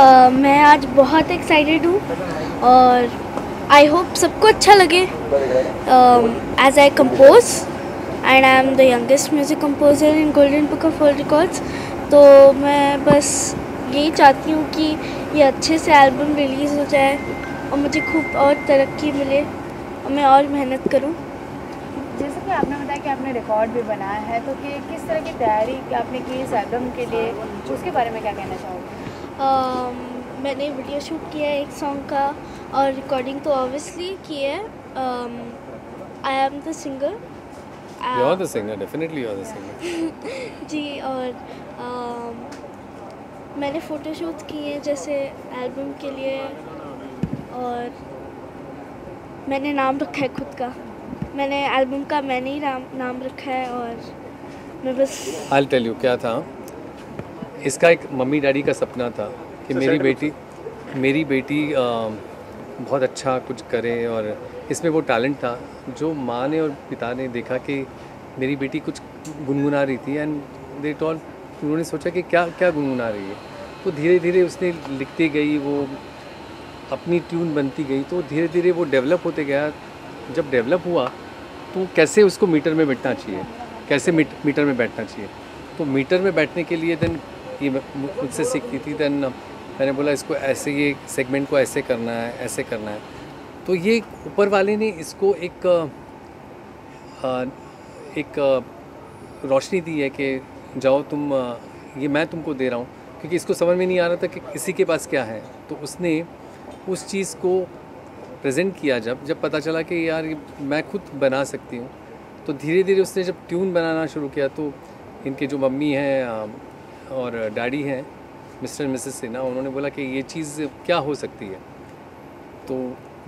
मैं आज बहुत एक्साइटेड हूँ और आई होप सबको अच्छा लगे। As I compose and I am the youngest music composer in golden book of world records, तो मैं बस यही चाहती हूँ कि ये अच्छे से एल्बम रिलीज़ हो जाए और मुझे खूब और तरक्की मिले और मैं और मेहनत करूँ। जैसे कि आपने बताया कि आपने रिकॉर्ड भी बनाया है, तो कि किस तरह की तैयारी आपने की इस एल्बम के लिए, उसके बारे में क्या कहना चाहोगे? मैंने वीडियो शूट किया है एक सॉन्ग का और रिकॉर्डिंग तो ऑब्वियसली की है। आई am the singer. You are the singer, definitely you are the singer. जी, और मैंने फ़ोटोशूट किए हैं जैसे एल्बम के लिए, और मैंने नाम रखा है खुद का। मैंने एल्बम का मैंने ही नाम रखा है और मैं बस I'll tell you क्या था। इसका एक मम्मी डैडी का सपना था कि मेरी बेटी बहुत अच्छा कुछ करे, और इसमें वो टैलेंट था जो माँ ने और पिता ने देखा कि मेरी बेटी कुछ गुनगुना रही थी, एंड दे टॉल उन्होंने सोचा कि क्या क्या गुनगुना रही है। तो धीरे धीरे उसने लिखती गई, वो अपनी ट्यून बनती गई, तो धीरे धीरे वो डेवलप होते गया। जब डेवलप हुआ तो कैसे उसको मीटर में बैठना चाहिए, कैसे मीटर में बैठना चाहिए। तो मीटर में बैठने के लिए देन ये मुझसे सीखती थी। देन मैंने बोला इसको ऐसे, ये सेगमेंट को ऐसे करना है, ऐसे करना है। तो ये ऊपर वाले ने इसको एक रोशनी दी है कि जाओ तुम, ये मैं तुमको दे रहा हूँ, क्योंकि इसको समझ में नहीं आ रहा था कि किसी के पास क्या है। तो उसने उस चीज़ को प्रेजेंट किया। जब पता चला कि यार ये मैं खुद बना सकती हूँ, तो धीरे धीरे उसने जब ट्यून बनाना शुरू किया, तो इनके जो मम्मी हैं और डैडी हैं, मिस्टर एंड मिसेस सिन्हा, उन्होंने बोला कि ये चीज़ क्या हो सकती है। तो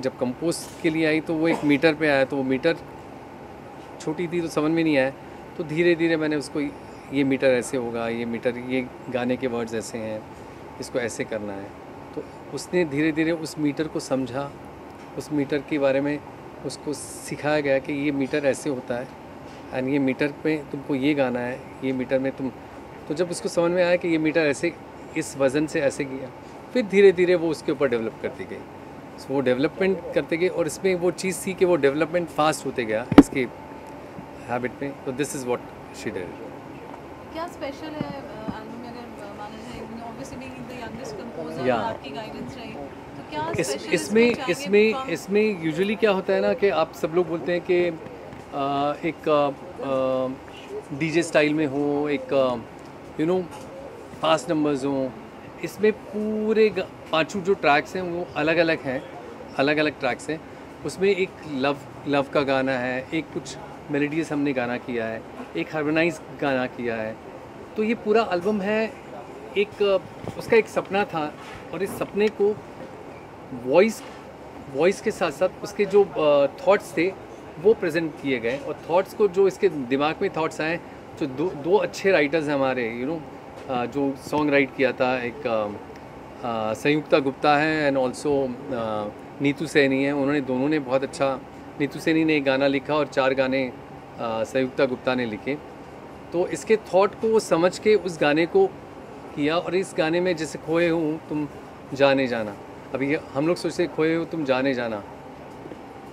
जब कंपोज के लिए आई तो वो एक मीटर पे आया, तो वो मीटर छोटी थी तो समझ में नहीं आया। तो धीरे धीरे मैंने उसको, ये मीटर ऐसे होगा, ये मीटर, ये गाने के वर्ड्स ऐसे हैं, इसको ऐसे करना है। तो उसने धीरे धीरे उस मीटर को समझा, उस मीटर के बारे में उसको सिखाया गया कि ये मीटर ऐसे होता है, एंड ये मीटर पे तुमको ये गाना है, ये मीटर में तुम। तो जब उसको समझ में आया कि ये मीटर ऐसे, इस वज़न से ऐसे किया, फिर धीरे धीरे वो उसके ऊपर डेवलप करती गई। वो डेवलपमेंट करते गए, और इसमें वो चीज़ थी कि वो डेवलपमेंट फास्ट होते गया इसके हैबिट में। तो this is what she did. क्या स्पेशल है एल्बम में, अगर माना जाए obviously being the youngest composer, या आपकी गाइडेंस रही, तो क्या स्पेशल इसमें यूजुअली क्या होता है ना कि आप सब लोग बोलते हैं कि एक डीजे स्टाइल में हो, एक फास्ट नंबर्स हों। इसमें पूरे पांचों जो ट्रैक्स हैं वो अलग अलग हैं, अलग अलग ट्रैक्स हैं। उसमें एक लव का गाना है, एक कुछ मेलोडियस हमने गाना किया है, एक हार्मोनाइज गाना किया है। तो ये पूरा एल्बम है एक, उसका एक सपना था, और इस सपने को वॉइस के साथ साथ उसके जो थॉट्स थे वो प्रेजेंट किए गए। और थॉट्स को, जो इसके दिमाग में थॉट्स आए, जो दो अच्छे राइटर्स हैं हमारे, जो सॉन्ग राइट किया था, एक संयुक्ता गुप्ता है एंड ऑल्सो नीतू सैनी है। उन्होंने दोनों ने बहुत अच्छा, नीतू सैनी ने एक गाना लिखा और 4 गाने संयुक्ता गुप्ता ने लिखे। तो इसके थॉट को वो समझ के उस गाने को किया। और इस गाने में जैसे खोए हूँ तुम जाने जाना, अभी हम लोग सोचते हैं खोए हो तुम जाने जाना,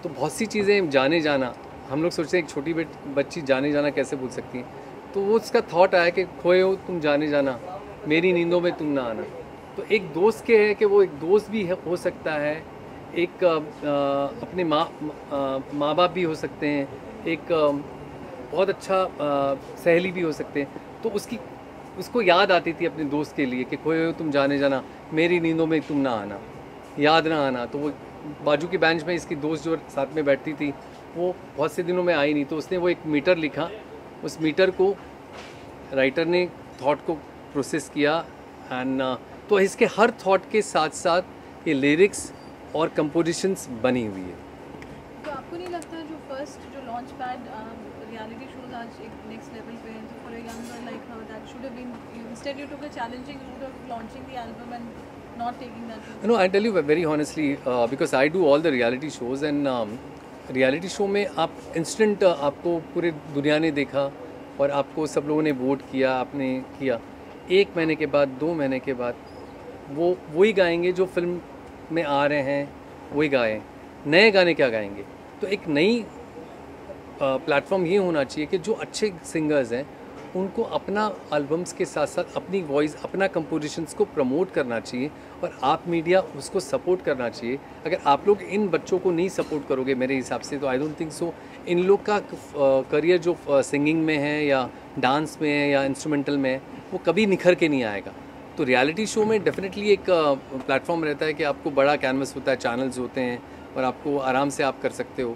तो बहुत सी चीज़ें जाने जाना, हम लोग सोचते हैं एक छोटी बच्ची जाने जाना कैसे भूल सकती है। तो वो उसका थॉट आया कि खोए हो तुम जाने जाना, मेरी नींदों में तुम ना आना। तो एक दोस्त के है कि वो एक दोस्त भी हो सकता है, एक अपने माँ बाप भी हो सकते हैं, एक बहुत अच्छा सहेली भी हो सकते हैं। तो उसको याद आती थी अपने दोस्त के लिए कि खोए हो तुम जाने जाना, मेरी नींदों में तुम ना आना, याद ना आना। तो वो बाजू के बेंच में इसकी दोस्त जो साथ में बैठती थी वो बहुत से दिनों में आई नहीं, तो उसने वो एक मीटर लिखा। उस मीटर को राइटर ने थॉट को प्रोसेस किया, एंड तो इसके हर थॉट के साथ साथ ये लिरिक्स और कंपोजिशंस बनी हुई है। तो आपको नहीं लगता जो फर्स्ट जो लॉन्च पैड रियलिटी शोज आज एक नेक्स्ट लेवल पे हैं, तो for a young girl like her that should have been, instead you took a challenging route of launching the album and not taking that risk? No, I tell you very honestly, because I do all the reality shows, and reality show में आप instant, आपको पूरे दुनिया ने देखा और आपको सब लोगों ने वोट किया, आपने किया। 1 महीने के बाद, 2 महीने के बाद वो वही गाएंगे जो फिल्म में आ रहे हैं, वही गाएं। नए गाने क्या गाएंगे? तो एक नई प्लेटफॉर्म ये होना चाहिए कि जो अच्छे सिंगर्स हैं उनको अपना एल्बम्स के साथ साथ अपनी वॉइस, अपना कंपोजिशंस को प्रमोट करना चाहिए और आप मीडिया उसको सपोर्ट करना चाहिए। अगर आप लोग इन बच्चों को नहीं सपोर्ट करोगे मेरे हिसाब से, तो आई डोंट थिंक सो इन लोग का करियर जो सिंगिंग में है या डांस में है या इंस्ट्रूमेंटल में है वो कभी निखर के नहीं आएगा। तो रियलिटी शो में डेफिनेटली एक प्लेटफॉर्म रहता है कि आपको बड़ा कैनवस होता है, चैनल्स होते हैं और आपको आराम से आप कर सकते हो।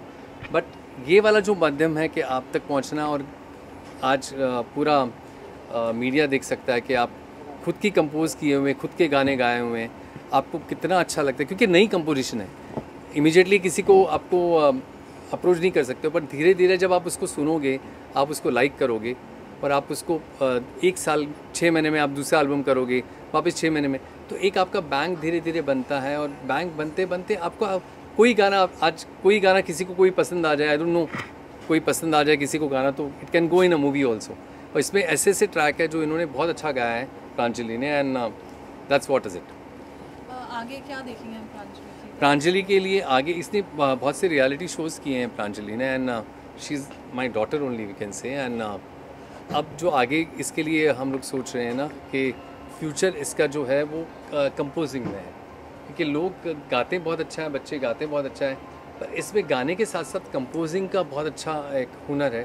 बट ये वाला जो माध्यम है कि आप तक पहुंचना, और आज पूरा मीडिया देख सकता है कि आप खुद की कंपोज किए हुए, खुद के गाने गाए हुए हैं, आपको कितना अच्छा लगता है, क्योंकि नई कंपोजिशन है। इमीडिएटली किसी को आपको अप्रोच नहीं कर सकते हो, पर धीरे धीरे जब आप उसको सुनोगे, आप उसको लाइक करोगे और आप उसको 1 साल 6 महीने में आप दूसरा एल्बम करोगे, वापस 6 महीने में, तो एक आपका बैंक धीरे धीरे बनता है। और बैंक बनते बनते आपको कोई गाना, आज कोई गाना किसी को कोई पसंद आ जाए, आई डोंट नो, कोई पसंद आ जाए किसी को गाना, तो it can go in a movie also. और इसमें ऐसे ऐसे ट्रैक है जो इन्होंने बहुत अच्छा गाया है प्रांजलि ने, and that's what is it. आगे क्या देखेंगे हम प्रांजलि? प्रांजलि के लिए आगे इसने बहुत से रियलिटी शोज़ किए हैं प्रांजलि ने, and she is my daughter only, we can say. And अब जो आगे इसके लिए हम लोग सोच रहे हैं ना कि फ्यूचर इसका जो है वो कंपोजिंग में है, क्योंकि लोग गाते बहुत अच्छा है, बच्चे गाते बहुत अच्छा है, पर इसमें गाने के साथ साथ कंपोजिंग का बहुत अच्छा एक हुनर है।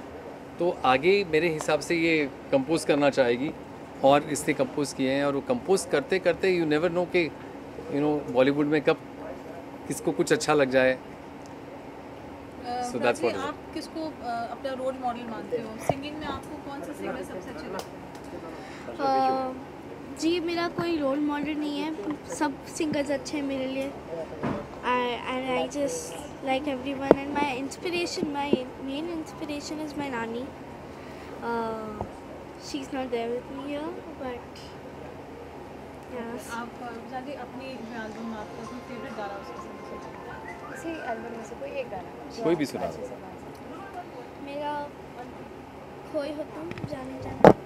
तो आगे मेरे हिसाब से ये कंपोज करना चाहेगी और इसने कंपोज किए हैं, और वो कंपोज करते करते यू नेवर नो कि बॉलीवुड में कब किसको कुछ अच्छा लग जाए। So that's what is it. आप किसको अपना रोल मॉडल मानते हो? सिंगिंग में आपको कौन सा सिंगर सबसे अच्छे लगते हैं? जी, मेरा कोई रोल मॉडल नहीं है, सब सिंगर्स अच्छे हैं मेरे लिए। And I just like everyone, and my inspiration, my main inspiration is my nani. She is not there with me here, but आप जाके अपनी एल्बम में आपको अपनी फेवरेट गाना उसमें से इसी एल्बम में से कोई एक गाना कोई भी सुना दो। अच्छे से गा सकते मेरा खोए हो तुम जाने जाने।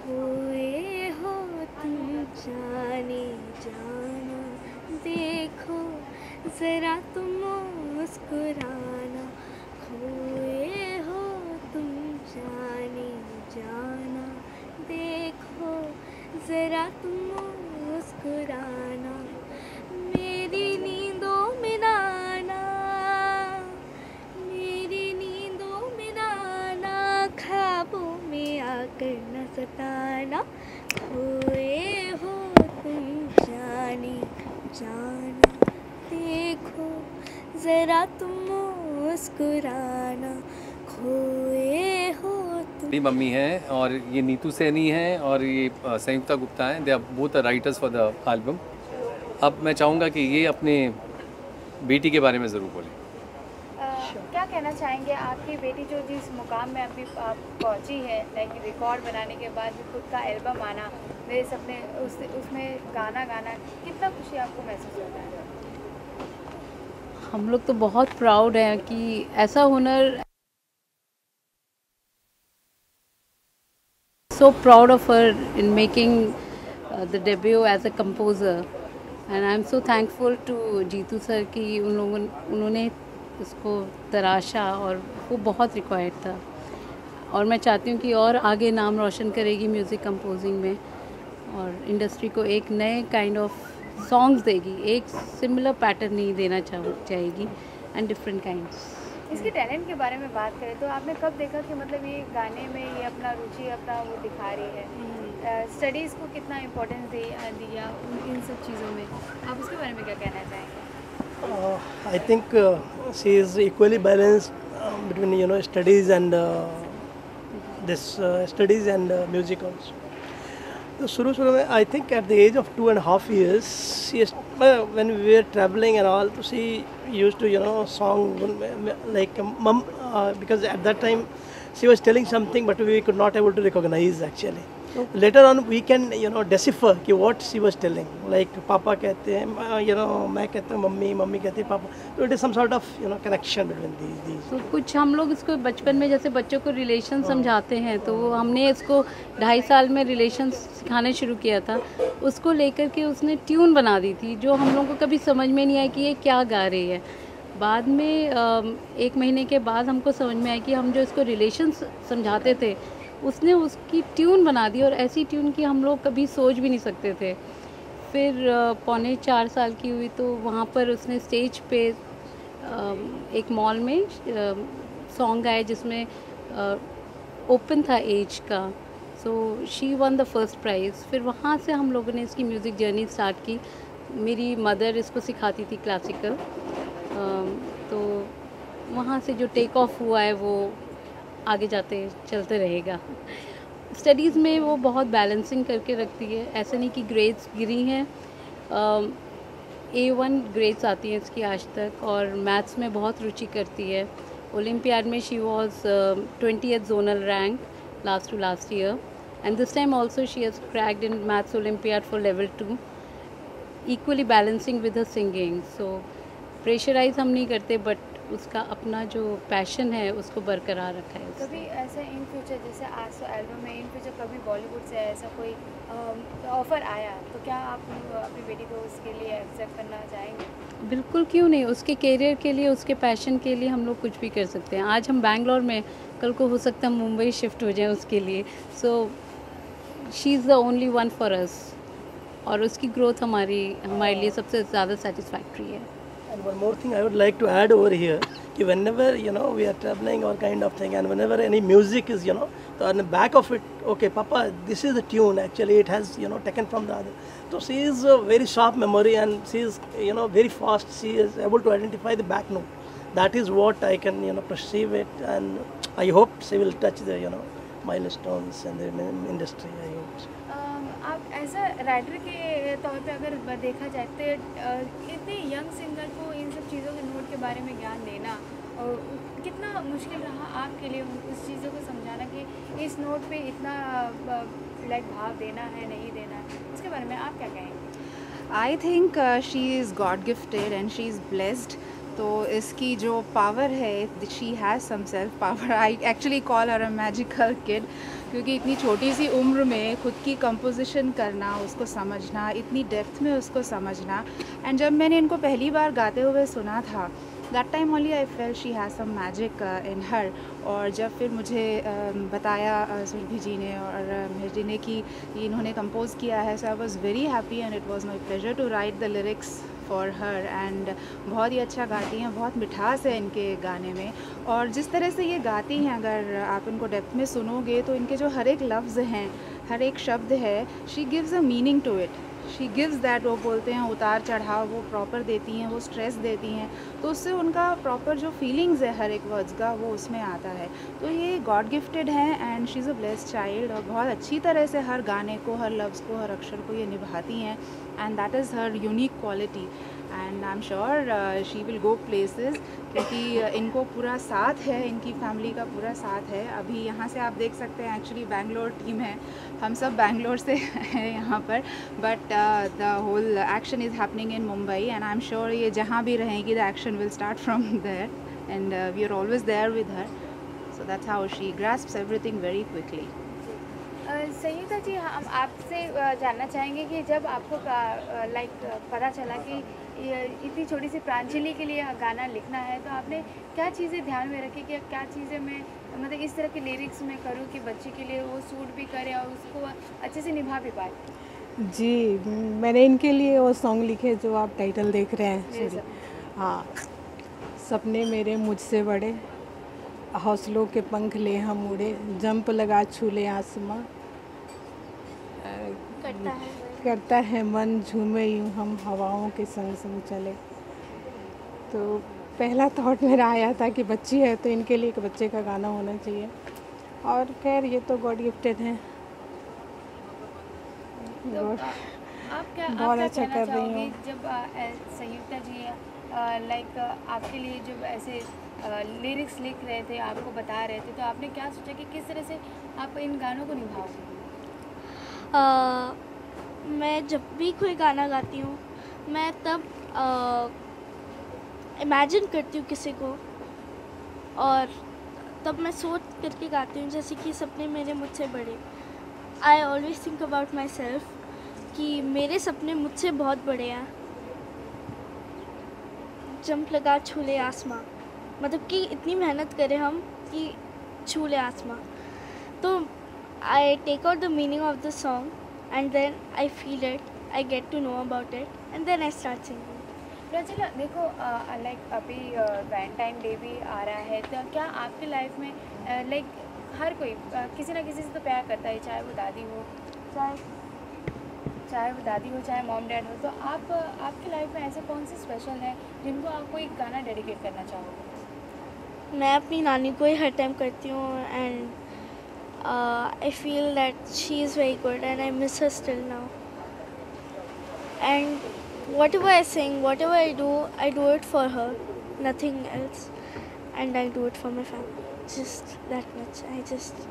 खोए हो तुम जाने जाना, देखो ज़रा तुम मुस्कुराना। खोए हो तुम जाने जाना, देखो ज़रा तुम मुस्कुराना। मेरी नींदों में नाना, मेरी नींदों में नाना, ख्वाबों में आकर न सताना। खोए हो तुम जाने जाना, देखो ज़रा तुम मुस्कुराना। खोए हो तुम। मेरी मम्मी हैं और ये नीतू सैनी हैं और ये संयुक्ता गुप्ता हैं। They are both the writers for the album. अब मैं चाहूँगा कि ये अपने बेटी के बारे में ज़रूर बोलें। क्या कहना चाहेंगे, आपकी बेटी जो जिस मुकाम में अभी आप पहुंची है, लाइक रिकॉर्ड बनाने के बाद खुद का एल्बम आना, मेरे सपने उसमें गाना गाना, कितना खुशी आपको महसूस होता है? हम लोग तो बहुत प्राउड हैं कि ऐसा हुनर, so proud of her in making the debut as a composer, and I'm so thankful to Jeetu sir कि उन्होंने इसको तराशा और वो बहुत रिक्वायर्ड था। और मैं चाहती हूँ कि और आगे नाम रोशन करेगी म्यूज़िक कंपोजिंग में और इंडस्ट्री को एक नए काइंड ऑफ सॉन्ग्स देगी, एक सिमिलर पैटर्न नहीं देना चाहेगी एंड डिफरेंट काइंड्स। इसके टैलेंट के बारे में बात करें तो आपने कब देखा कि मतलब ये गाने में ये अपना रुचि अपना वो दिखा रही है? स्टडीज़ को कितना इम्पोर्टेंस दिया इन सब चीज़ों में, आप उसके बारे में क्या कहना चाहेंगे? I think she is equally balanced between studies and studies and music also. तो शुरू में I think at the age of 2.5 years, when we were traveling and all, so she used to song like mum, because at that time she was telling something but we could not able to recognize actually. later on we can decipher कि what she was telling, like पापा कहते हैं मैं कहता हूँ mummy, mummy कहती है पापा, तो it is some sort of connection between these. तो कुछ हम लोग इसको बचपन में जैसे बच्चों को रिलेशन समझाते हैं, तो हमने इसको 2.5 साल में रिलेशन सिखाने शुरू किया था, उसको लेकर के उसने ट्यून बना दी थी जो हम लोगों को कभी समझ में नहीं आया कि ये क्या गा रही है। बाद में 1 महीने के बाद हमको समझ में आया कि हम जो इसको रिलेशन समझाते थे उसने उसकी ट्यून बना दी, और ऐसी ट्यून की हम लोग कभी सोच भी नहीं सकते थे। फिर 3.25 साल की हुई तो वहाँ पर उसने स्टेज पे एक मॉल में सॉन्ग गाया जिसमें ओपन था एज का, so she one the first prize. फिर वहाँ से हम लोगों ने इसकी म्यूज़िक जर्नी स्टार्ट की। मेरी मदर इसको सिखाती थी क्लासिकल, तो वहाँ से जो टेक ऑफ हुआ है वो आगे जाते चलते रहेगा। स्टडीज़ में वो बहुत बैलेंसिंग करके रखती है, ऐसे नहीं कि ग्रेड्स गिरी हैं, A1 ग्रेड्स आती हैं इसकी आज तक, और मैथ्स में बहुत रुचि करती है। ओलंपियाड में she was 20th zonal rank last to last year, and this time also she has cracked in maths olympiad for level 2, equally balancing with her singing. So pressurise हम नहीं करते, बट उसका अपना जो पैशन है उसको बरकरार रखा है। कभी ऐसा इन फ्यूचर, जैसे आज तो एल्बम में, इन फ्यूचर कभी बॉलीवुड से ऐसा कोई ऑफ़र आया तो क्या आप अपनी बेटी को उसके लिए एक्सेप्ट करना चाहेंगे? बिल्कुल, क्यों नहीं। उसके करियर के लिए, उसके पैशन के लिए हम लोग कुछ भी कर सकते हैं। आज हम बैंगलोर में, कल को हो सकता है मुंबई शिफ्ट हो जाए उसके लिए। So she is the only one for us, और उसकी ग्रोथ हमारे लिए सबसे ज़्यादा सेटिस्फैक्ट्री है। And one more thing I would like to add over here, कि whenever we are traveling or kind of thing, and whenever any music is so on the back of it, okay Papa, this is the tune, actually it has taken from the other. So she is a very sharp memory, and she is very fast. She is able to identify the back note. That is what I can perceive it, and I hope she will touch the milestones in the industry. I hope. आप as a writer के तौर पे अगर देखा जाए तो इतने young singer को इन सब चीज़ों के नोट के बारे में ज्ञान देना और कितना मुश्किल रहा आपके लिए उस चीज़ों को समझाना कि इस नोट पे इतना लाइक भाव देना है, नहीं देना है, उसके बारे में आप क्या कहेंगे? I think she is god gifted and she is blessed. तो इसकी जो पावर है, she has some self power. I actually call her a magical kid, क्योंकि इतनी छोटी सी उम्र में खुद की कंपोजिशन करना, उसको समझना, इतनी डेप्थ में उसको समझना। एंड जब मैंने इनको पहली बार गाते हुए सुना था, that time only I fell she has some magic in her. और जब फिर मुझे बताया सुरभि जी ने और मेहर जी ने कि इन्होंने कंपोज़ किया है, so I was very happy and it was my pleasure to write the lyrics for her. And बहुत ही अच्छा गाती हैं, बहुत मिठास है इनके गाने में। और जिस तरह से ये गाती हैं, अगर आप इनको डेप्थ में सुनोगे तो इनके जो हर एक लफ्ज़ हैं, हर एक शब्द है, she gives a meaning to it, she gives that. वो बोलते हैं उतार चढ़ाव वो प्रॉपर देती हैं, वो स्ट्रेस देती हैं, तो उससे उनका प्रॉपर जो फीलिंग्स है हर एक वर्ड्स का वो उसमें आता है। तो ये गॉड गिफ्टेड हैं and she is a blessed child, और बहुत अच्छी तरह से हर गाने को, हर लफ्ज़ को, हर अक्षर को ये निभाती हैं, and that is her unique quality. And I am sure she will go places, क्योंकि इनको पूरा साथ है, इनकी फैमिली का पूरा साथ है। अभी यहाँ से आप देख सकते हैं, एक्चुअली बैंगलोर टीम है, हम सब बैंगलोर से हैं यहाँ पर, but the whole action is happening in Mumbai, and I am sure ये जहाँ भी रहेंगी the action will start from there, and we are always there with her. So that's how she grasps everything very quickly. Sanyukta ji, हम आपसे जानना चाहेंगे कि जब आपको लाइक पता चला कि इतनी छोटी सी प्रांजलि के लिए गाना लिखना है, तो आपने क्या चीज़ें ध्यान में रखी कि क्या चीज़ें मैं मतलब इस तरह के लिरिक्स में करूँ कि बच्चे के लिए वो सूट भी करे और उसको अच्छे से निभा भी पाए? जी, मैंने इनके लिए वो सॉन्ग लिखे जो आप टाइटल देख रहे हैं। हाँ, सपने मेरे मुझसे बड़े, हौसलों के पंख ले हम उड़े, जंप लगा छूले आसमां, करता है मन झूमे यूँ हम हवाओं के संग संग चले। तो पहला थॉट मेरा आया था कि बच्ची है तो इनके लिए एक बच्चे का गाना होना चाहिए, और खैर ये तो गॉड गिफ्टेड हैं। तो आप क्या अच्छा कर रही हूँ। जब संयुक्ता जी लाइक आपके लिए जब ऐसे लिरिक्स लिख रहे थे, आपको बता रहे थे, तो आपने क्या सोचा कि किस तरह से आप इन गानों को निभाओगे? मैं जब भी कोई गाना गाती हूँ मैं तब इमेजिन करती हूँ किसी को, और तब मैं सोच करके गाती हूँ जैसे कि सपने मेरे मुझसे बड़े। I always think about my self कि मेरे सपने मुझसे बहुत बड़े हैं। जंप लगा छूले आसमां, मतलब कि इतनी मेहनत करें हम कि छूले आसमां। तो I take out the meaning of the song and then I feel it, I get to know about it and then I start singing. Pranjali, देखो लाइक अभी वैलेंटाइन डे भी आ रहा है, तो क्या आपकी लाइफ में लाइक हर कोई किसी ना किसी से तो प्यार करता है, चाहे वो दादी हो, चाहे मॉम डैड हो। तो आपकी लाइफ में ऐसे कौन से स्पेशल हैं जिनको आप कोई गाना डेडिकेट करना चाहोगे? मैं अपनी नानी को ही हर टाइम करती हूँ and I feel that she is very good and I miss her still now. And whatever I sing, whatever I do it for her, nothing else, and I do it for my family. Just that much. I just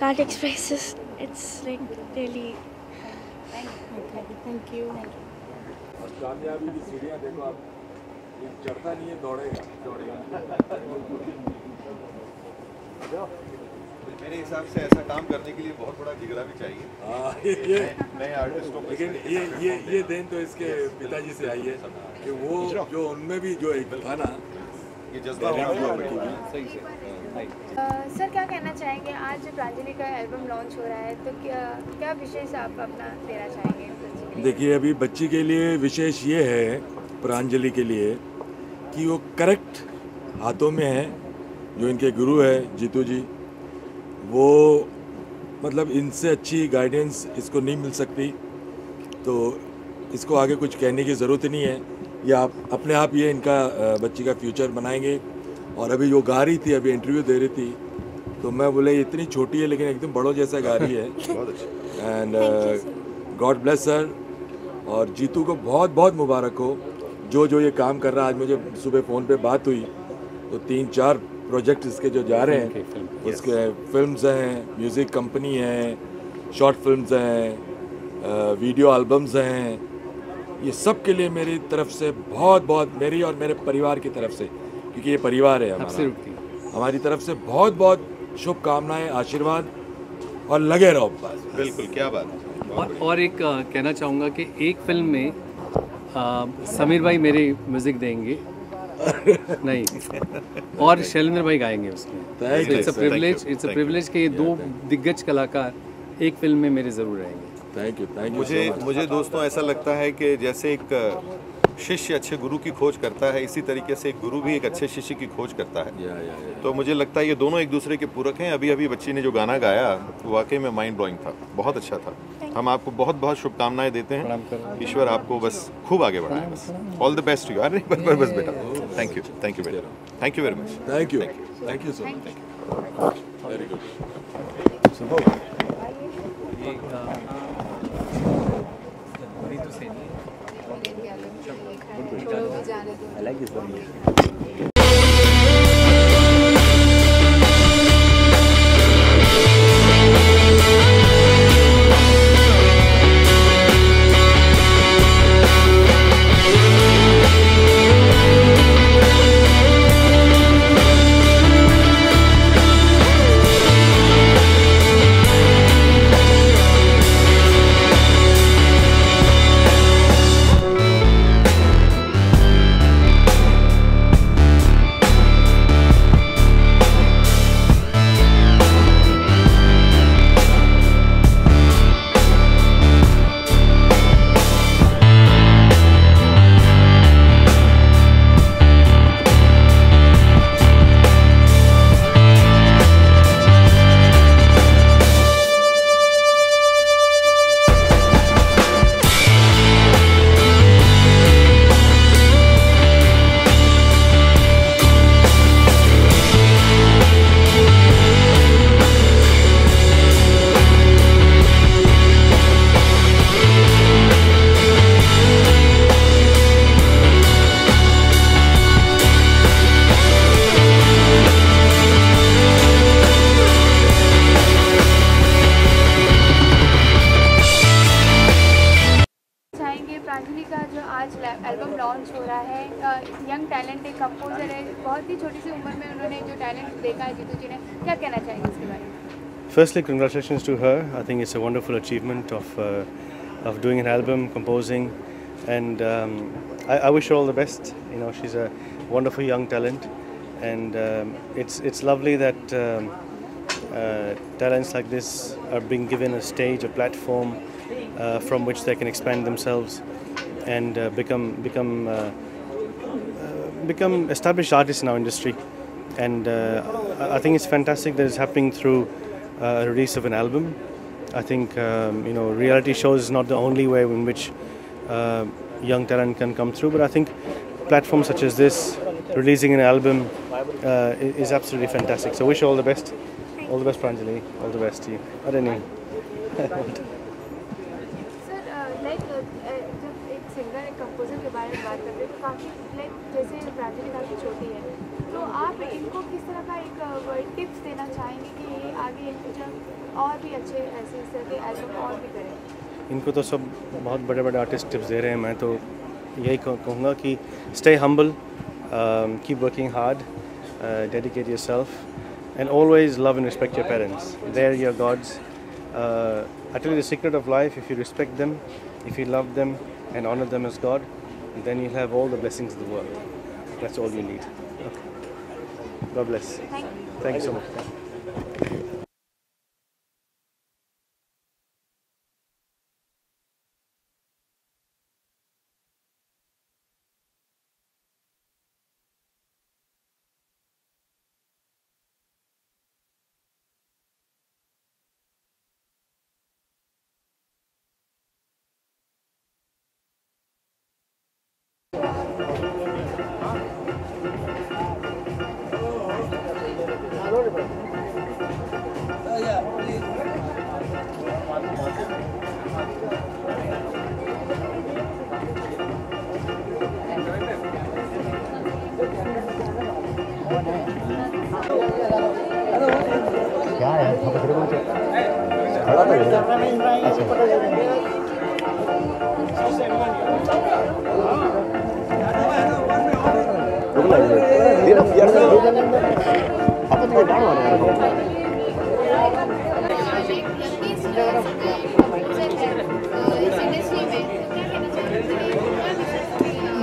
can't express this. It's like really. Thank you. कामयाबी की सीढ़ियाँ देखो आप, ये चढ़ता नहीं है, दौड़ेगा। मेरे हिसाब से ऐसा काम करने के लिए बहुत बड़ा जिगरा भी चाहिए। ये नए आर्टिस्टों को, लेकिन ये देन तो इसके पिताजी से आई है कि वो जो उनमें भी जो एक था ना, ये जज्बा होना सही से। सर, क्या कहना चाहेंगे? आज प्रांजलि का एल्बम लॉन्च हो रहा है, तो क्या विशेष आप अपना देना चाहेंगे? देखिए, अभी बच्ची के लिए विशेष ये है, प्रांजलि के लिए, कि वो करेक्ट हाथों में है। जो इनके गुरु है जीतू जी, वो मतलब इनसे अच्छी गाइडेंस इसको नहीं मिल सकती, तो इसको आगे कुछ कहने की ज़रूरत नहीं है। ये आप अपने आप ये इनका बच्ची का फ्यूचर बनाएंगे। और अभी जो गा रही थी, अभी इंटरव्यू दे रही थी, तो मैं बोले इतनी छोटी है लेकिन एकदम बड़ों जैसा गा रही है। And God bless sir. और जीतू को बहुत बहुत मुबारक हो जो ये काम कर रहा है। आज मुझे सुबह फ़ोन पे बात हुई तो 3-4 प्रोजेक्ट इसके जो जा रहे हैं, उसके फिल्म्स हैं, म्यूज़िक कंपनी है, शॉर्ट फिल्म्स हैं, वीडियो एल्बम्स हैं। ये सब के लिए मेरी तरफ से बहुत बहुत, मेरी और मेरे परिवार की तरफ से, क्योंकि ये परिवार है हमारा, हमारी तरफ से बहुत बहुत शुभकामनाएं, आशीर्वाद, और लगे रहो बस। बिल्कुल, क्या बात है। और एक कहना चाहूँगा कि एक फिल्म में समीर भाई मेरे म्यूज़िक देंगे नहीं, और शैलेंद्र भाई गाएंगे उसमें। इट्स अ प्रिविलेज कि ये दो दिग्गज कलाकार एक फिल्म में मेरे ज़रूर रहेंगे। Thank you. मुझे दोस्तों ऐसा लगता है कि जैसे एक शिष्य अच्छे गुरु की खोज करता है, इसी तरीके से एक गुरु भी एक अच्छे शिष्य की खोज करता है। तो मुझे लगता है ये दोनों एक दूसरे के पूरक हैं। अभी बच्ची ने जो गाना गाया वाकई में माइंड ब्लोइंग था, बहुत अच्छा था। हम आपको बहुत बहुत शुभकामनाएं देते हैं। ईश्वर आपको बस खूब आगे बढ़ाए। बस ऑल द बेस्ट यू। अरे बस बेटा, thank you very much. Thank you so much. Very good. I like this one. Launch हो रहा है, यंग टैलेंट एक कंपोजर है, बहुत ही छोटी सी उम्र में उन्होंने जो टैलेंट देखा है जीतू जी ने, क्या कहना चाहेंगे इसके बारे में? Firstly, congratulations to her. I think it's a wonderful achievement of doing an album, composing, and I wish her all the best. You know, she's a wonderful young talent, and it's lovely that talents like this are being given a stage, a platform from which they can expand themselves and become established artists in our industry. And I think it's fantastic that it's happening through release of an album. I think reality shows is not the only way in which young talent can come through, but I think platforms such as this, releasing an album, is absolutely fantastic. So wish you all the best. All the best, Pranjali. All the best to you. I don't know. Sir like जब एक singer एक composer के बारे में बात करते हैं तो काफ़ी लाइक जैसे प्रांजलि काफ़ी छोटी है, तो आप इनको किस तरह का एक टिप्स देना चाहेंगे कि ये आगे इन फ्यूचर और भी अच्छे ऐसे इस तरह के एल्बम और भी करें? इनको तो सब बहुत बड़े बड़े आर्टिस्ट टिप्स दे रहे हैं. मैं तो यही कहूँगा कि stay humble, keep working hard, dedicate yourself, and always love and respect your parents. They're your gods. I tell you the secret of life: if you respect them, if you love them and honor them as God, then you'll have all the blessings of the world. That's all you need. Okay. God bless. Thank you so much.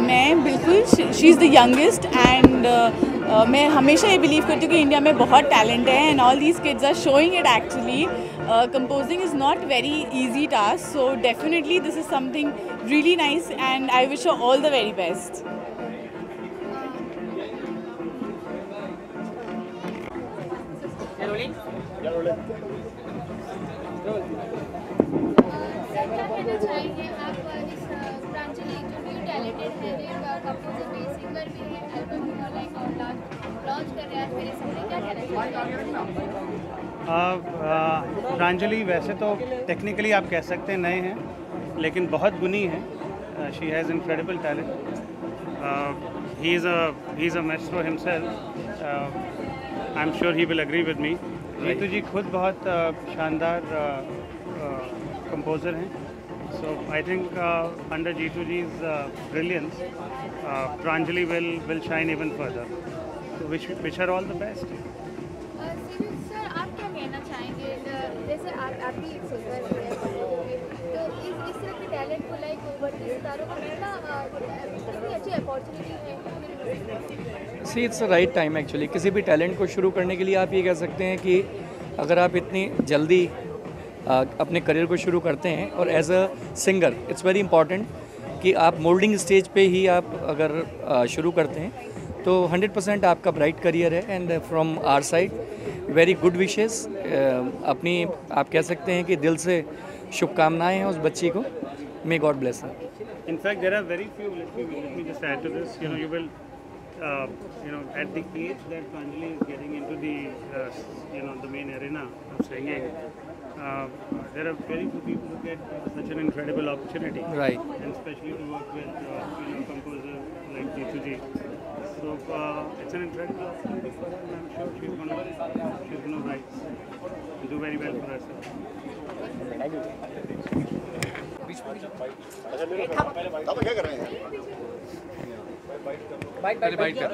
मैं बिल्कुल she is the youngest and मैं हमेशा ये believe करती हूँ कि India में बहुत टैलेंट है and all these kids are showing it actually. Composing is not very easy task, so definitely this is something really nice and I wish her all the very best. Pranjali वैसे तो technically आप कह सकते हैं नए हैं, लेकिन बहुत गुनी है. She has incredible talent. He is a maestro himself. I am sure he will agree with me. Jeetu ji खुद बहुत शानदार कंपोज़र हैं. So I think under Jeetu ji's brilliance, Pranjali will shine even further. So wish her all the best. Sir आप क्या कहना चाहेंगे, जैसे आप भी एक सिंगर हैं, तो इस तरह के टैलेंट को लाइक उभरते सितारों को मिलना कितनी अच्छी अपॉर्चुनिटी है? See it's right time actually. किसी भी टैलेंट को शुरू करने के लिए आप ये कह सकते हैं कि अगर आप इतनी जल्दी अपने करियर को शुरू करते हैं और as a singer it's very important कि आप मोल्डिंग स्टेज पे ही आप अगर शुरू करते हैं तो 100% आपका ब्राइट करियर है. And from our side very good wishes. अपनी आप कह सकते हैं कि दिल से शुभकामनाएं हैं उस बच्ची को. May God bless her. In fact, there are very few. Let me just add to this. You will. At the age that Pranjali is getting into the the main arena of singing, there are very few people who get such an incredible opportunity. Right. And especially to work with composer like Jeetu ji. So it's an incredible opportunity for her, and I'm sure she's gonna write and do very well for herself. क्या कर रहे हैं? पहले bite कर।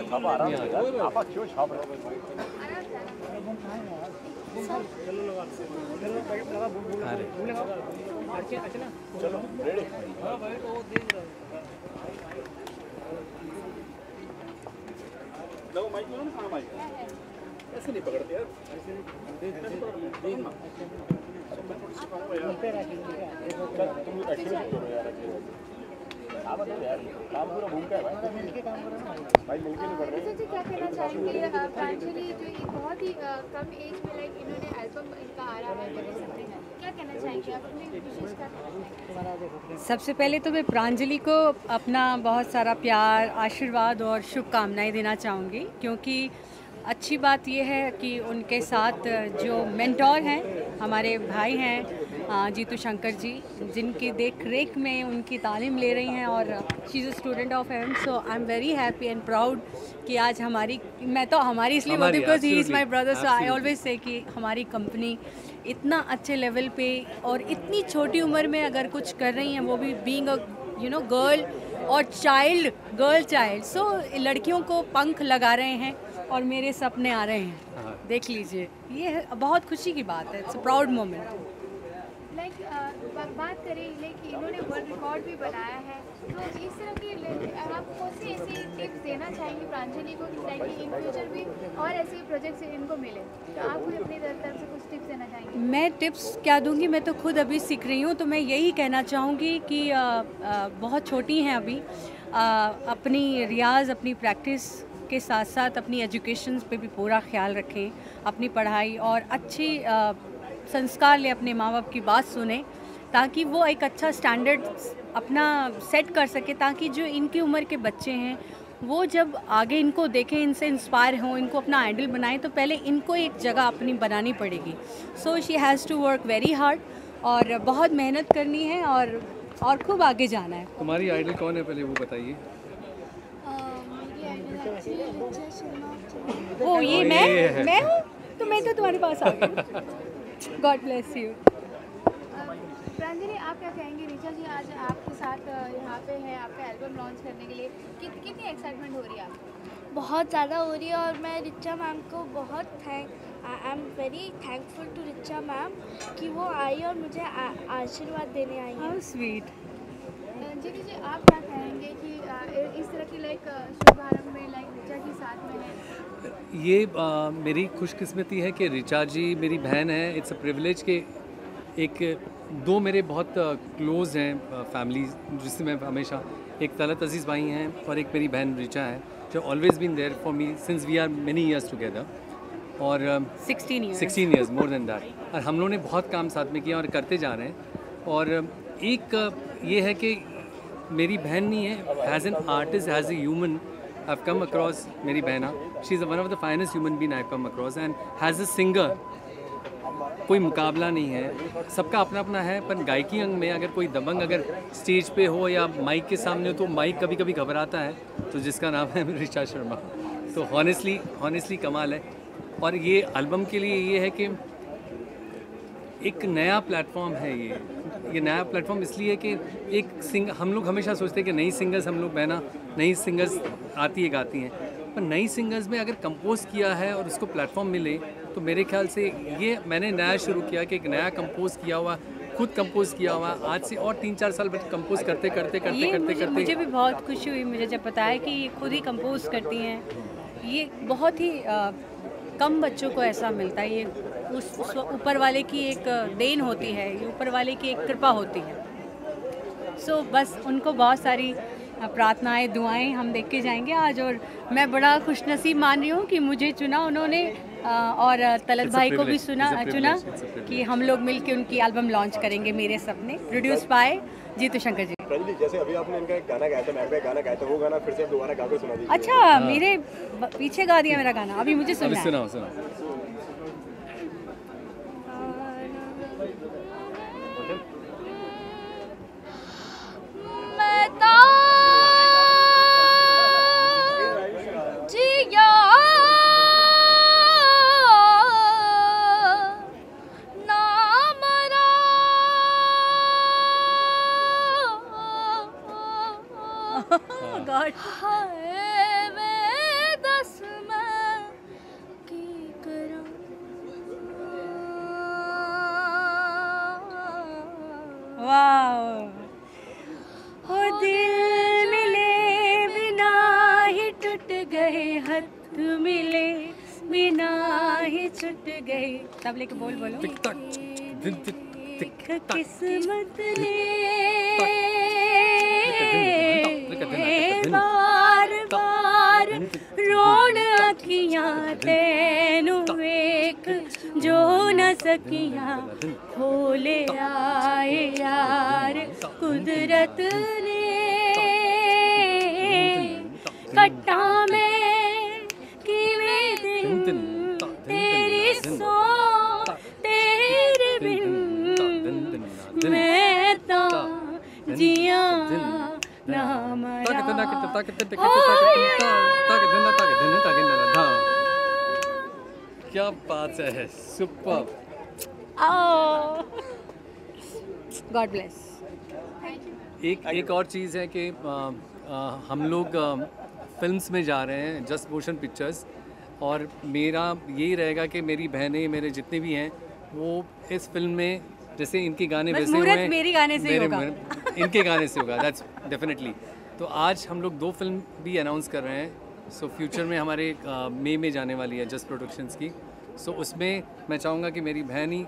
चलो ready. Mic लो ना, mic ऐसे नहीं पकड़ते यार, तुम एक्चुअली करो यार, काम पूरा घूम के भाई मिलके काम करो ना भाई, मिलके नहीं कर रहे। जी क्या कहना चाहेंगे प्रांजलि जो ये बहुत ही कम एज में लाइक इन्होंने एल्बम इनका आ रहा है, क्या कहना चाहेंगे आप अपनी विशेषता? सबसे पहले तो मैं प्रांजलि को अपना बहुत सारा प्यार, आशीर्वाद और शुभकामनाएं देना चाहूँगी, क्योंकि अच्छी बात यह है कि उनके साथ जो मेंटोर हैं, हमारे भाई हैं जीतू शंकर जी, जिनकी देख रेख में उनकी तालीम ले रही हैं, और she is a student of M. So I am very happy and proud कि आज मैं तो हमारी इसलिए बोलती हूँ because he is my brother. So I always say कि हमारी कंपनी इतना अच्छे लेवल पे और इतनी छोटी उम्र में अगर कुछ कर रही हैं, वो भी बीइंग अ गर्ल और गर्ल चाइल्ड, सो लड़कियों को पंख लगा रहे हैं और मेरे सपने आ रहे हैं। देख लीजिए, ये बहुत खुशी की बात है, it's a proud moment. Like बात करें लाइक इन्होंने वर्ल्ड रिकॉर्ड भी बनाया है, तो इस तरह की आप कौन सी ऐसी टिप्स देना चाहेंगे प्रांजलि को कि इन फ्यूचर भी और ऐसे प्रोजेक्ट्स इनको मिले, तो आप मुझे अपनी तरफ से कुछ टिप्स देना चाहेंगे? मैं टिप्स क्या दूंगी, मैं तो खुद अभी सीख रही हूँ, तो मैं यही कहना चाहूँगी कि बहुत छोटी हैं अभी, अपनी रियाज़, अपनी प्रैक्टिस के साथ साथ अपनी एजुकेशन पे भी पूरा ख्याल रखें, अपनी पढ़ाई और अच्छी संस्कार ले, अपने माँ बाप की बात सुने, ताकि वो एक अच्छा स्टैंडर्ड अपना सेट कर सके, ताकि जो इनकी उम्र के बच्चे हैं वो जब आगे इनको देखें, इनसे इंस्पायर हों, इनको अपना आइडल बनाएं, तो पहले इनको एक जगह अपनी बनानी पड़ेगी। So she has to work very hard और बहुत मेहनत करनी है और खूब आगे जाना है। तुम्हारी आइडल कौन है पहले वो बताइए? वो ये मैं हूँ, तो मैं तो तुम्हारे पास आ गई। God bless you. प्रांजलि, आप क्या कहेंगे? ऋचा जी आज आपके साथ यहाँ पे है आपका एल्बम लॉन्च करने के लिए, कितनी एक्साइटमेंट हो रही है आपको? बहुत ज़्यादा हो रही है, और मैं ऋचा मैम को बहुत I am very thankful to Richa ma'am कि वो आई और मुझे आशीर्वाद देने आई है। How sweet. जी आप क्या कहेंगे कि इस तरह की लाइक शुभारंभ में लाइक ऋचा जी साथ में है? ये मेरी खुशकिस्मती है कि ऋचा जी मेरी बहन है। इट्स अ प्रिविलेज कि दो मेरे बहुत क्लोज़ हैं फैमिली, जिससे मैं हमेशा, एक तलत अजीज़ भाई हैं और एक मेरी बहन ऋचा है, जो always been there for me since we are many years together, और 16 ईयर्स मोर देन दैट, और हम लोगों ने बहुत काम साथ में किया और करते जा रहे हैं। और एक ये है कि मेरी बहन नहीं है, as an artist, as a human I have come across मेरी बहना, she is one of the finest human being I have come across, and has a singer कोई मुकाबला नहीं है, सबका अपना अपना है। पर गायकी अंग में अगर कोई दबंग अगर स्टेज पे हो या माइक के सामने हो, तो माइक कभी कभी घबराता है, तो जिसका नाम है ऋचा शर्मा। तो हॉनेस्टली कमाल है। और ये एल्बम के लिए ये है कि एक नया प्लेटफॉर्म है, ये नया प्लेटफॉर्म इसलिए कि हम लोग हमेशा सोचते हैं कि नई सिंगर्स, हम लोग बहना नई सिंगर्स आती है गाती हैं, पर नई सिंगर्स में अगर कंपोज किया है और उसको प्लेटफॉर्म मिले, तो मेरे ख्याल से ये मैंने नया शुरू किया कि एक नया कंपोज किया हुआ, खुद कंपोज किया हुआ, आज से और 3-4 साल कंपोज करते मुझे भी बहुत खुशी हुई मुझे जब बताया कि ये खुद ही कंपोज करती हैं। ये बहुत ही कम बच्चों को ऐसा मिलता है, ये उस ऊपर वाले की एक देन होती है, ये ऊपर वाले की एक कृपा होती है। सो बस उनको बहुत सारी प्रार्थनाएं, दुआएं हम देख के जाएंगे आज, और मैं बड़ा खुशनसीब मान रही हूँ कि मुझे चुना उन्होंने, और तलत भाई को भी चुना कि हम लोग मिलके उनकी एल्बम लॉन्च करेंगे, मेरे सपने, प्रोड्यूस बाय जीतू शंकर जी। जैसे अभी आपने इनका एक गाना गाया था, मैं पे गाना गाया था, वो गाना फिर से दोबारा गा के सुना दीजिए। अच्छा, मेरे पीछे गा दिया मेरा गाना, अभी मुझे सुनना है। सुनाओ। हाय वे दस मैं की करूं वाह हो दिल मिले बिना ही टूट गए हाथ मिले बिना ही छूट गए तबले के बोल बोलो किस्मत ने बार बार रोण अखियां तेनू वेख जो न सकियां खोले आए यार कुदरत ने कट्टा में किवें दिन तेरी सो तेरे बिन मैं तो जिया ना मरा क्या बात है, सुपर। God bless. एक और चीज़ है कि हम लोग फिल्म्स में जा रहे हैं, जस्ट मोशन पिक्चर्स, और मेरा यही रहेगा कि मेरी बहनें मेरे जितने भी हैं वो इस फिल्म में जैसे इनके गाने वैसे हुए हैं, मेरी गाने से होगा। इनके गाने से होगा, दैट्स डेफिनेटली। तो आज हम लोग 2 फिल्म भी अनाउंस कर रहे हैं। सो फ्यूचर में हमारे मई में जाने वाली है जस्ट प्रोडक्शंस की। सो उसमें मैं चाहूँगा कि मेरी बहन ही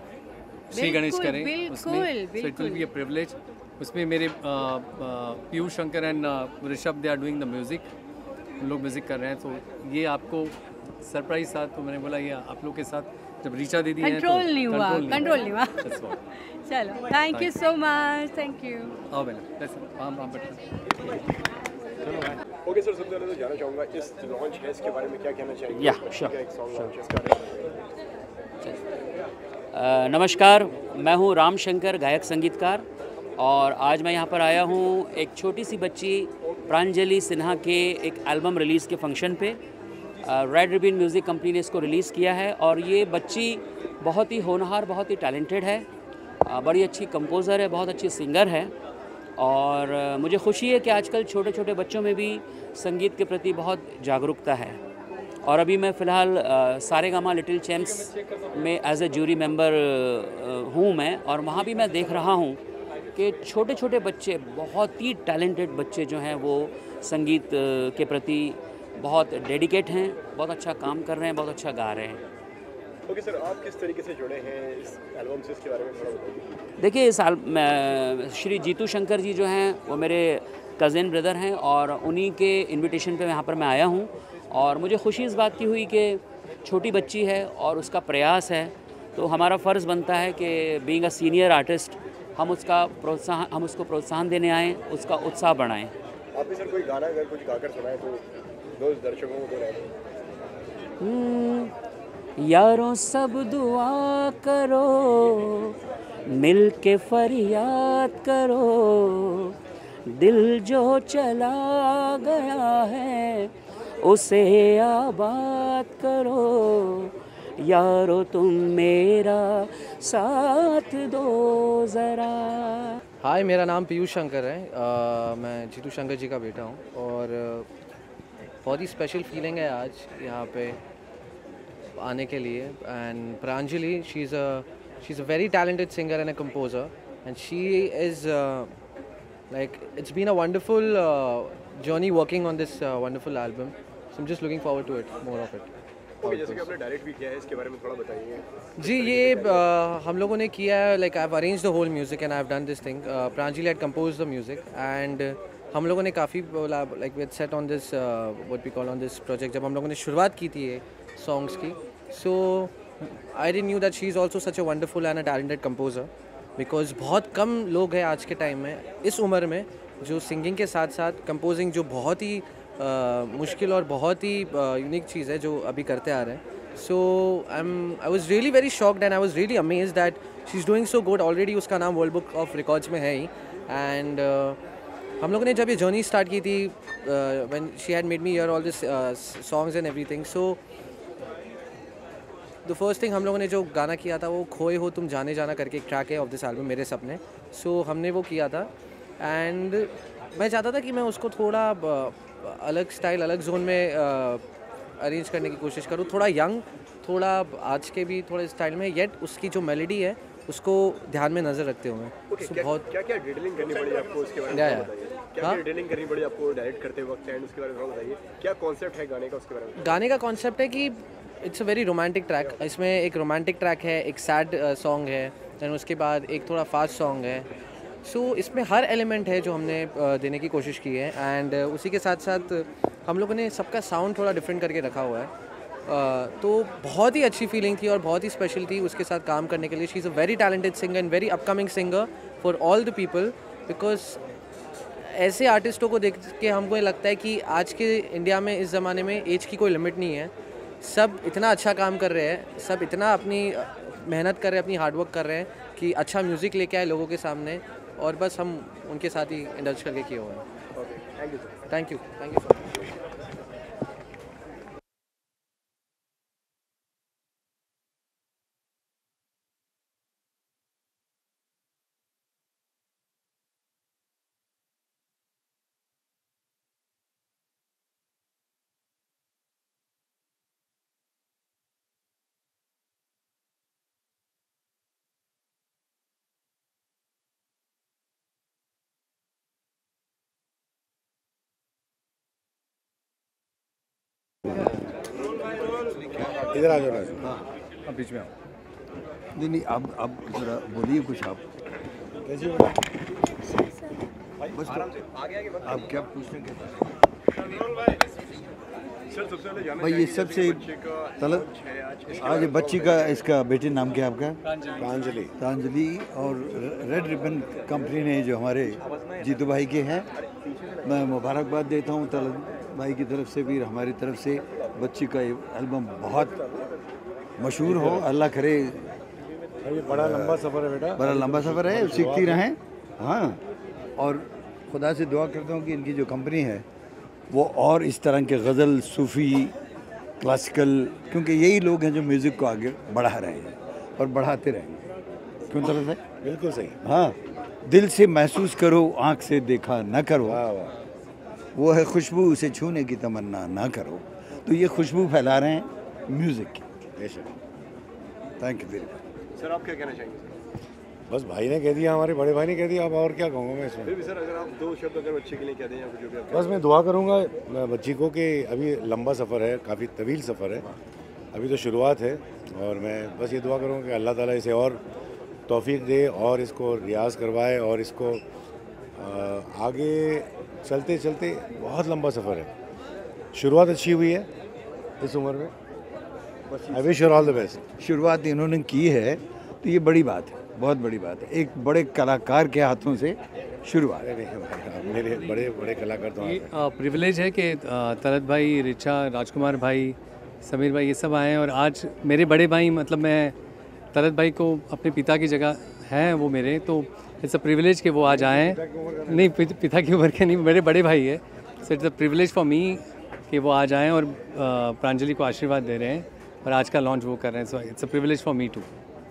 श्री गणेश करें उसमें, so it will be a privilege. उसमें मेरे Piyush Shankar and Rishabh they are doing the music, हम लोग म्यूज़िक कर रहे हैं। तो ये आपको सरप्राइज साथ, तो मैंने बोला ये आप लोग के साथ जब रीचा दीदी हैं तो कंट्रोल नहीं हुआ चलो, thank you so much, thank you. आओ बेटा, ओके सर, सबसे पहले तो जानना चाहूँगा इस लॉन्च है इसके बारे में क्या कहना चाहिए? या श्योर। नमस्कार, मैं हूँ राम शंकर, गायक संगीतकार, और आज मैं यहाँ पर आया हूँ एक छोटी सी बच्ची प्रांजलि सिन्हा के एक एल्बम रिलीज़ के फंक्शन पे। रेड रिबन म्यूज़िक कंपनी ने इसको रिलीज़ किया है, और ये बच्ची बहुत ही होनहार, बहुत ही टैलेंटेड है, बड़ी अच्छी कंपोज़र है, बहुत अच्छी सिंगर है, और मुझे खुशी है कि आजकल छोटे छोटे बच्चों में भी संगीत के प्रति बहुत जागरूकता है। और अभी मैं फ़िलहाल सारेगामा लिटिल चैम्प्स में एज ए जूरी मेंबर हूँ मैं, और वहाँ भी मैं देख रहा हूँ कि छोटे छोटे बच्चे, बहुत ही टैलेंटेड बच्चे जो हैं वो संगीत के प्रति बहुत डेडिकेट हैं, बहुत अच्छा काम कर रहे हैं, बहुत अच्छा गा रहे हैं। ओके सर, आप किस तरीके से जुड़े हैं इस एल्बम से, इसके बारे में थोड़ा बताइए। देखिए, इस श्री जीतू शंकर जी जो हैं वो मेरे कज़िन ब्रदर हैं, और उन्हीं के इनविटेशन पे यहाँ पर मैं आया हूँ, और मुझे खुशी इस बात की हुई कि छोटी बच्ची है और उसका प्रयास है, तो हमारा फ़र्ज़ बनता है कि बीइंग अ सीनियर आर्टिस्ट हम उसको प्रोत्साहन देने आएँ, उसका उत्साह बढ़ाएँ। आप भी सर कोई गाना अगर कुछ गाकर सुनाए तो दोस्त दर्शकों को बोले। यारों सब दुआ करो, मिल के फरियाद करो, दिल जो चला गया है उसे आबाद करो, यारो तुम मेरा साथ दो ज़रा। हाय, मेरा नाम पीयूष शंकर है, मैं जीतू शंकर जी का बेटा हूँ, और बहुत ही स्पेशल फीलिंग है आज यहाँ पे आने के लिए। And Pranjali, she is a very talented singer and a composer, and she is like it's been a wonderful journey working on this wonderful album, so I am just looking forward to it, more of it. Okay, जैसे कि आपने direct भी किया है, इसके बारे में थोड़ा बताइए। जी, ये हम लोगों ने किया है, like I have arranged the whole music and I have done this thing. Pranjali had composed the music, and हम लोगों ने काफ़ी like we set on this what we call on this project, जब हम लोगों ने शुरुआत की थी ये सॉन्ग्स की, so I didn't knew that she is also such a wonderful and a talented composer, because बहुत कम लोग हैं आज के टाइम में, इस उम्र में, जो सिंगिंग के साथ साथ कंपोजिंग, जो बहुत ही मुश्किल और बहुत ही यूनिक चीज़ है जो अभी करते आ रहे हैं। So I was really very shocked and I was really amazed that she is doing so good. Already उसका नाम वर्ल्ड बुक ऑफ रिकॉर्ड्स में है ही, एंड हम लोगों ने जब ये जर्नी स्टार्ट की थी, when she had made me here all this songs and everything, so the first thing हम लोगों ने जो गाना किया था वो खोए हो तुम जाने जाना करके एक ट्रैक है ऑफ दिस एल्बम, मेरे सपने। सो हमने वो किया था, एंड मैं चाहता था कि मैं उसको थोड़ा अलग स्टाइल, अलग जोन में अरेंज करने की कोशिश करूँ, थोड़ा यंग, थोड़ा आज के भी थोड़े स्टाइल में, येट उसकी जो मेलोडी है उसको ध्यान में नज़र रखते हुए। बहुत क्या डिटेलिंग करनी पड़ी आपको उसके बारे में बताइए? क्या डिटेलिंग करनी पड़ी आपको डायरेक्ट करते वक्त एंड उसके बारे में बताइए, क्या कॉन्सेप्ट है गाने का उसके बारे में? गाने का कॉन्सेप्ट है कि it's a very romantic track. इसमें एक रोमांटिक ट्रैक है, एक सैड सॉन्ग है, दैन उसके बाद एक थोड़ा फास्ट सॉन्ग है। सो इसमें हर एलिमेंट है जो हमने देने की कोशिश की है। एंड उसी के साथ साथ हम लोगों ने सबका साउंड थोड़ा डिफरेंट करके रखा हुआ है। तो बहुत ही अच्छी फीलिंग थी और बहुत ही स्पेशल थी उसके साथ काम करने के लिए। She is a very talented singer and very upcoming singer for all the people, because ऐसे आर्टिस्टों को देख के हमको ये लगता है कि आज के इंडिया में, इस ज़माने में एज की कोई लिमिट नहीं है। सब इतना अच्छा काम कर रहे हैं, सब इतना अपनी मेहनत कर रहे हैं, अपनी हार्डवर्क कर रहे हैं कि अच्छा म्यूज़िक लेके आए लोगों के सामने, और बस हम उनके साथ ही इंडल्ज करके किए हुए हैं। Thank you sir. Thank you so much. इधर आ जाओ। हाँ, अब बीच में आओ। नहीं, अब जरा बोलिए कुछ आप। कैसे हो? बस आप क्या पूछने के? भाई ये सबसे आज बच्ची का, इसका बेटे नाम क्या है आपका? प्रांजलि। प्रांजलि। और रेड रिबन कंपनी ने जो हमारे जीतू भाई के हैं, मैं मुबारकबाद देता हूँ तलत भाई की तरफ से भी, हमारी तरफ से। बच्ची का एल्बम बहुत मशहूर हो, अल्लाह करे। बड़ा लंबा सफ़र है बेटा, बड़ा लंबा सफ़र है, सीखती रहें। हाँ, और खुदा से दुआ करता हूँ कि इनकी जो कंपनी है वो और इस तरह के गज़ल, सूफ़ी, क्लासिकल, क्योंकि यही लोग हैं जो म्यूज़िक को आगे बढ़ा रहे हैं और बढ़ाते रहेंगे। क्यों तरह से? बिल्कुल सही। हाँ, दिल से महसूस करो, आँख से देखा न करो, वो है खुशबू, उसे छूने की तमन्ना ना करो। तो ये खुशबू फैला रहे हैं म्यूज़िक की। Thank you very much. Sir आप क्या कहना चाहेंगे? बस भाई ने कह दिया, हमारे बड़े भाई ने कह दिया, अब और क्या कहूँगा मैं इसमें। फिर भी सर अगर आप दो शब्द अगर बच्चे के लिए कह दें या जो भी आप। बस मैं दुआ करूँगा बच्ची को कि अभी लंबा सफ़र है, काफ़ी तवील सफ़र है, अभी तो शुरुआत है, और मैं बस ये दुआ करूँगा कि अल्लाह ताला इसे और तौफीक दे और इसको रियाज़ करवाए और इसको आगे चलते चलते बहुत लंबा सफ़र है। शुरुआत अच्छी हुई है इस उम्र में। I wish all the best. शुरुआत इन्होंने की है तो ये बड़ी बात है, बहुत बड़ी बात है। एक बड़े कलाकार के हाथों से शुरुआत। मेरे बड़े बड़े कलाकार तो ये प्रिविलेज है कि तलत भाई, रिचा, राजकुमार भाई, समीर भाई, ये सब आए हैं। और आज मेरे बड़े भाई, मतलब मैं तलत भाई को अपने पिता की जगह हैं वो मेरे, तो इट्स अ प्रिविलेज कि वो आज आए हैं। नहीं, पिता की उम्र के नहीं, मेरे बड़े भाई है। सो इट्स अ प्रिविलेज फॉर मी कि वो आज आएँ और प्रांजलि को आशीर्वाद दे रहे हैं और आज का लॉन्च वो कर रहे हैं। So it's a privilege for me too.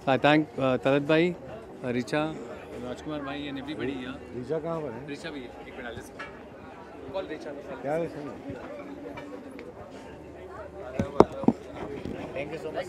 I thank Talat भाई, रिचा, राजकुमार भाई एंड एवरीबॉडी हियर। रिचा कहाँ पर है? रिचा भी है, एक मिनट लिस्ट कॉल रिचा। क्या है? Thank you so much.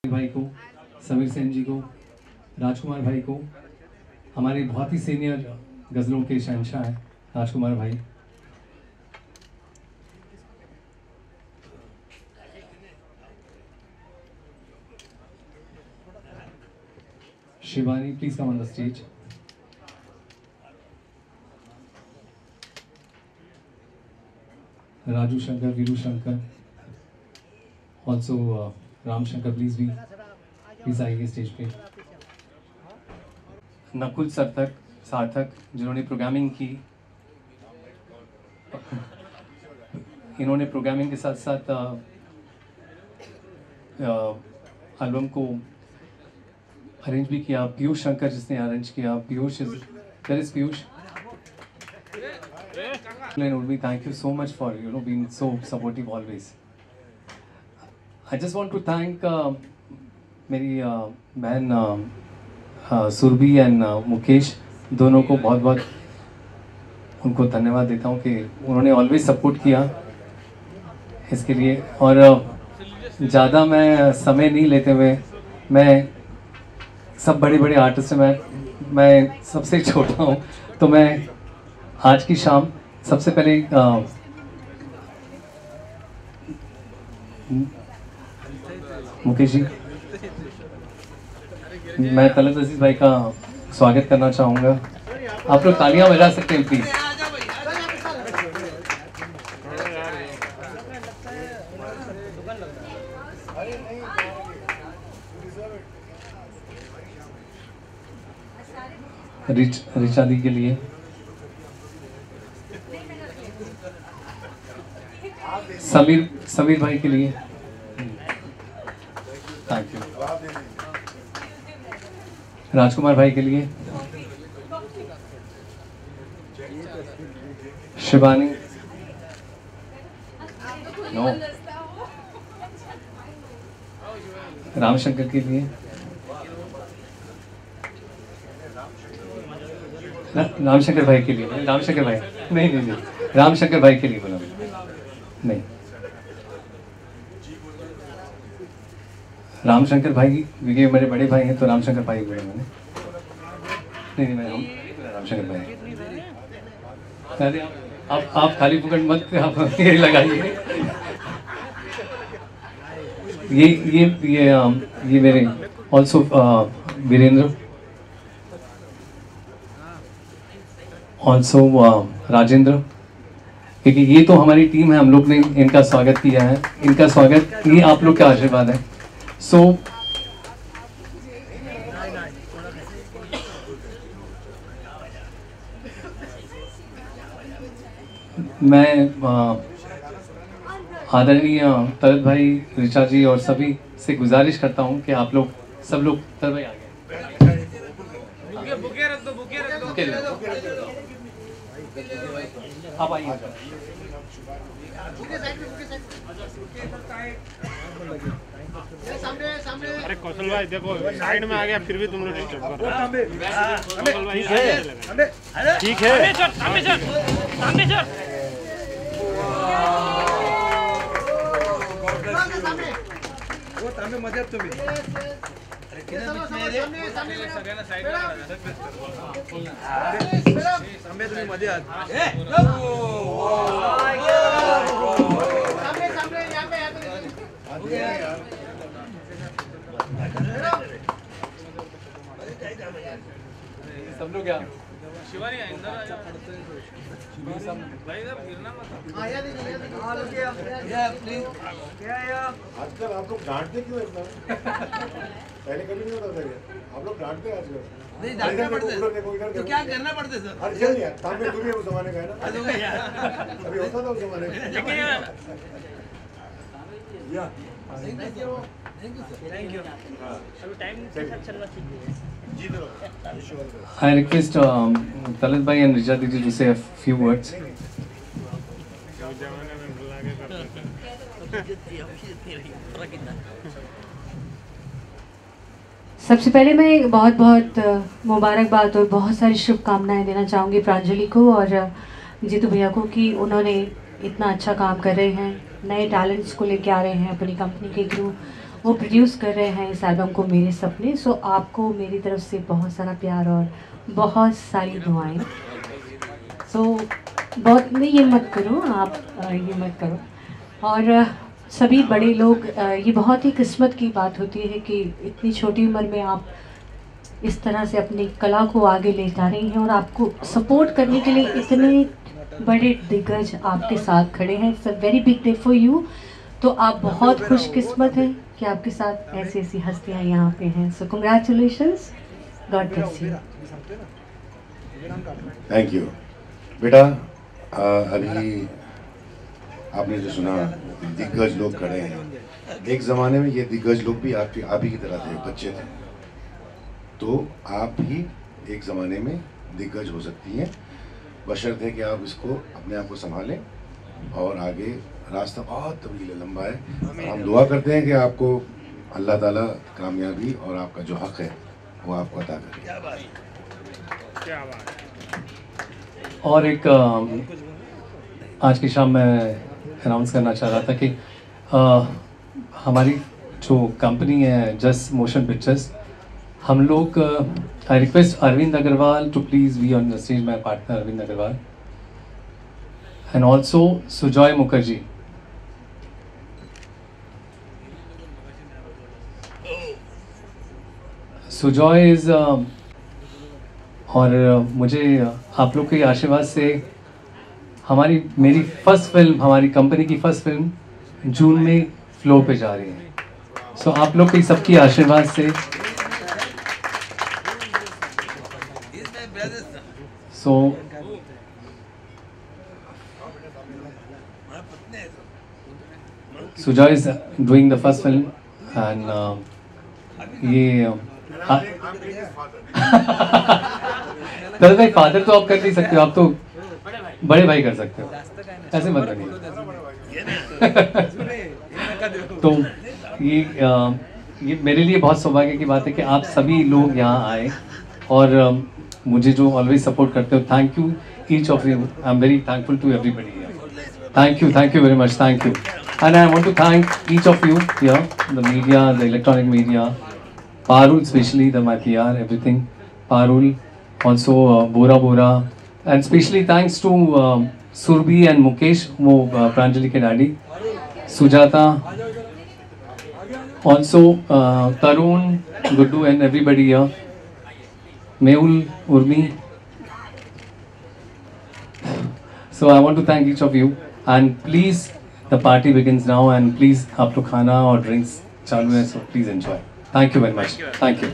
भाई को, समीर सेन जी को, राजकुमार भाई को, हमारे बहुत ही सीनियर गज़लों के शहंशाह हैं राजकुमार भाई। Shivani, please come on the stage. Raju Shankar, Viru Shankar, also Ram Shankar, please आइए स्टेज पे। नकुल सार्थक जिन्होंने प्रोग्रामिंग की, इन्होंने प्रोग्रामिंग के साथ साथ एल्बम को अरेंज भी किया। पीयूष शंकर जिसने अरेंज किया, Piyush Urvi, thank you so much for being so supportive always. I just want to thank मेरी बहन सुरभि एंड मुकेश, दोनों को बहुत बहुत उनको धन्यवाद देता हूँ कि उन्होंने ऑलवेज सपोर्ट किया इसके लिए। और ज़्यादा मैं समय नहीं लेते हुए, मैं सब बड़े बड़े आर्टिस्ट हैं, मैं सबसे छोटा हूँ, तो मैं आज की शाम सबसे पहले मुकेश जी, मैं तलत अजीज भाई का स्वागत करना चाहूँगा। आप लोग तालियां बजा सकते हैं प्लीज। रिचा दी के लिए, समीर भाई के लिए थैंक यू, राजकुमार भाई के लिए, शिवानी, नो, रामशंकर के लिए, रामशंकर भाई के लिए, रामशंकर भाई नहीं, रामशंकर भाई के लिए बोला नहीं, रामशंकर भाई क्योंकि मेरे बड़े भाई हैं तो रामशंकर भाई बोले मैंने, नहीं मैं रामशंकर भाई। अरे आप खाली फुकट मत आप ये लगाइए। ये मेरे ऑल्सो वीरेंद्र, ऑल्सो राजेंद्र, क्योंकि ये तो हमारी टीम है, हम लोग ने इनका स्वागत किया है, इनका स्वागत ये आप लोग का आशीर्वाद है। सो मैं आदरणीय तलत भाई, ऋचा जी और सभी से गुजारिश करता हूं कि आप लोग सब लोग तलत भाई आ गए, आप आइए। अरे कौशल भाई देखो साइड में आ गया, फिर भी तुम लोग डिस्टर्ब कर रहे हो। ठीक है सामने चल। वो सामने मजा तुम्ही सामने तुम्ही मध्ये सब लोग क्या शिवानी आजकल आप लोग डांटते क्यों इतना? पहले कभी नहीं होता था, आप लोग डांटते हैं आजकल। नहीं डांटना पड़ता तो क्या करना पड़ता सर? अरे चल यार, सामने तू भी उस जमाने का है ना, अभी होता था उस जमाने में। या थैंक यू अभी टाइम के साथ चलना चाहिए। I request Talat bhai and Richa Didi to say a few words. सबसे पहले मैं बहुत बहुत मुबारकबाद और बहुत सारी शुभकामनाएं देना चाहूँगी प्रांजलि को और जीतू भैया को कि उन्होंने इतना अच्छा काम कर रहे हैं, नए टैलेंट्स को लेके आ रहे हैं अपनी कंपनी के थ्रू, वो प्रोड्यूस कर रहे हैं इस एल्बम को मेरे सपने। सो आपको मेरी तरफ से बहुत सारा प्यार और बहुत सारी दुआएं। सो बहुत नहीं ये मत करो आप, ये मत करो। और सभी बड़े लोग, ये बहुत ही किस्मत की बात होती है कि इतनी छोटी उम्र में आप इस तरह से अपनी कला को आगे ले जा रही हैं और आपको सपोर्ट करने के लिए इतने बड़े दिग्गज आपके साथ खड़े हैं। It's a very big day for you. तो आप बहुत खुशकिस्मत हैं कि आपके साथ ऐसी ऐसी हस्तियाँ यहाँ पे हैं। सो congratulations, God bless you. Thank you बेटा। अभी आपने जो सुना, दिग्गज लोग खड़े हैं। एक ज़माने में ये दिग्गज लोग भी आप ही की तरह थे, बच्चे थे। तो आप भी एक ज़माने में दिग्गज हो सकती हैं, बशर्ते कि आप इसको अपने आप को संभालें। और आगे रास्ता बहुत तवील है, लंबा है। और हम दुआ करते हैं कि आपको अल्लाह ताला कामयाबी और आपका जो हक़ है वो आपको अता करे। और एक आज की शाम मैं अनाउंस करना चाह रहा था कि हमारी जो कंपनी है जस्ट मोशन पिक्चर्स, हम लोग I request Arvind Agarwal to please be on the stage, my partner Arvind Agarwal, and also Sujoy Mukherjee. Sujoy is और मुझे आप लोग के आशीर्वाद से मेरी फर्स्ट फिल्म, हमारी कंपनी की फर्स्ट फिल्म जून में फ्लो पे जा रही है। सो आप लोग के सबकी आशीर्वाद से Sujoy is doing the first film and ये तल भाई फादर तो आप कर नहीं सकते हो, आप तो बड़े भाई कर सकते हो, ऐसे मत बनिए। तो ये मेरे लिए बहुत सौभाग्य की बात है कि आप सभी लोग यहाँ आए और मुझे जो ऑलवेज सपोर्ट करते हो। Thank you each of you, I am very thankful to everybody. Thank you very much, thank you. And I want to thank each of you here, the media, the electronic media, Parul especially, my PR, everything. Parul, also Bora, and especially thanks to Surbhi and Mukesh, Pranjali ke daddy, Sujata, also Tarun, Guddu and everybody here, Mehul, Urmi. So I want to thank each of you, and please, the party begins now, and please आप लोग खाना और drinks चालू है, so please enjoy. Thank you very much. Thank you.